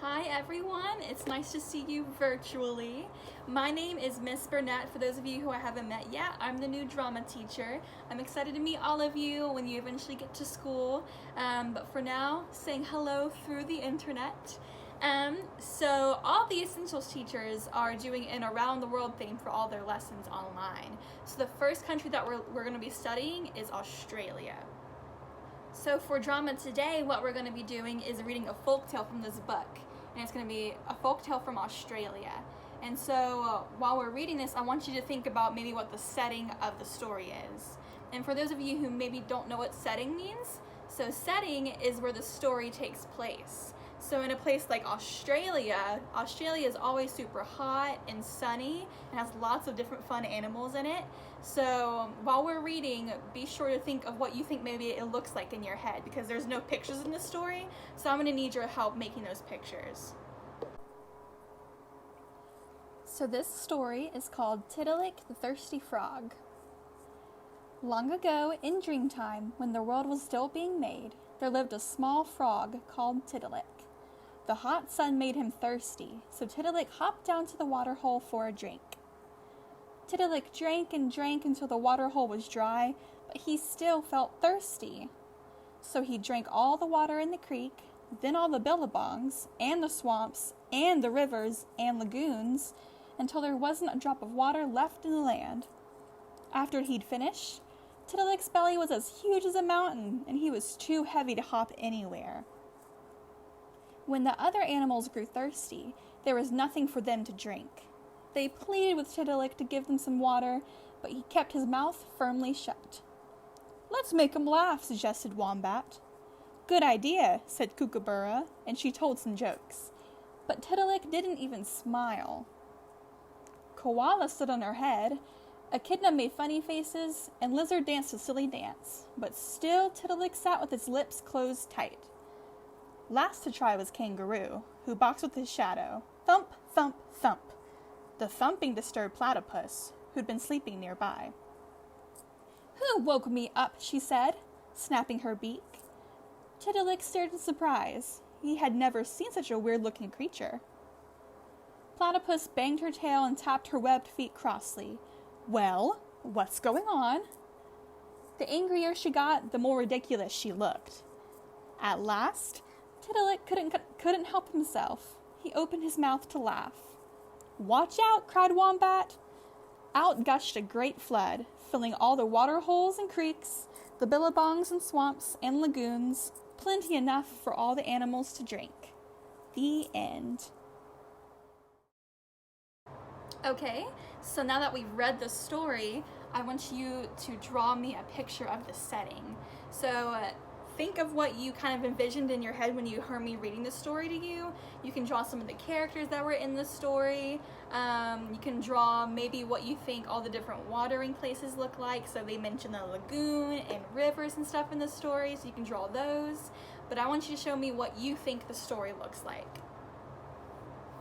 Hi everyone, it's nice to see you virtually. My name is Miss Burnett. For those of you who I haven't met yet, I'm the new drama teacher. I'm excited to meet all of you when you eventually get to school, but for now, saying hello through the internet. So all the Essentials teachers are doing an around the world thing for all their lessons online. So the first country that we're going to be studying is Australia. So for drama today, what we're going to be doing is reading a folktale from this book, and it's going to be a folktale from Australia. And so while we're reading this, I want you to think about maybe what the setting of the story is. And for those of you who maybe don't know what setting means, so setting is where the story takes place. So in a place like Australia is always super hot and sunny and has lots of different fun animals in it. So while we're reading, be sure to think of what you think maybe it looks like in your head, because there's no pictures in the story, so I'm going to need your help making those pictures. So this story is called Tiddalik the Thirsty Frog. Long ago, in Dreamtime, when the world was still being made, there lived a small frog called Tiddalik. The hot sun made him thirsty, so Tiddalik hopped down to the water hole for a drink. Tiddalik drank and drank until the water hole was dry, but he still felt thirsty. So he drank all the water in the creek, then all the billabongs, and the swamps, and the rivers, and lagoons, until there wasn't a drop of water left in the land. After he'd finished, Tiddalik's belly was as huge as a mountain, and he was too heavy to hop anywhere. When the other animals grew thirsty, there was nothing for them to drink. They pleaded with Tiddalik to give them some water, but he kept his mouth firmly shut. "Let's make 'em laugh," suggested Wombat. "Good idea," said Kookaburra, and she told some jokes. But Tiddalik didn't even smile. Koala stood on her head, Echidna made funny faces, and Lizard danced a silly dance, but still Tiddalik sat with his lips closed tight. Last to try was Kangaroo, who boxed with his shadow. Thump, thump, thump. The thumping disturbed Platypus, who'd been sleeping nearby. "Who woke me up?" she said, snapping her beak. Tiddalik stared in surprise. He had never seen such a weird-looking creature. Platypus banged her tail and tapped her webbed feet crossly. "Well, what's going on?" The angrier she got, the more ridiculous she looked. At last, Tiddalik couldn't help himself. He opened his mouth to laugh. "Watch out!" cried Wombat. Out gushed a great flood, filling all the water holes and creeks, the billabongs and swamps and lagoons, plenty enough for all the animals to drink. The end. Okay, so now that we've read the story, I want you to draw me a picture of the setting. So think of what you kind of envisioned in your head when you heard me reading the story to you. You can draw some of the characters that were in the story. You can draw maybe what you think all the different watering places look like. So they mentioned the lagoon and rivers and stuff in the story, so you can draw those. But I want you to show me what you think the story looks like.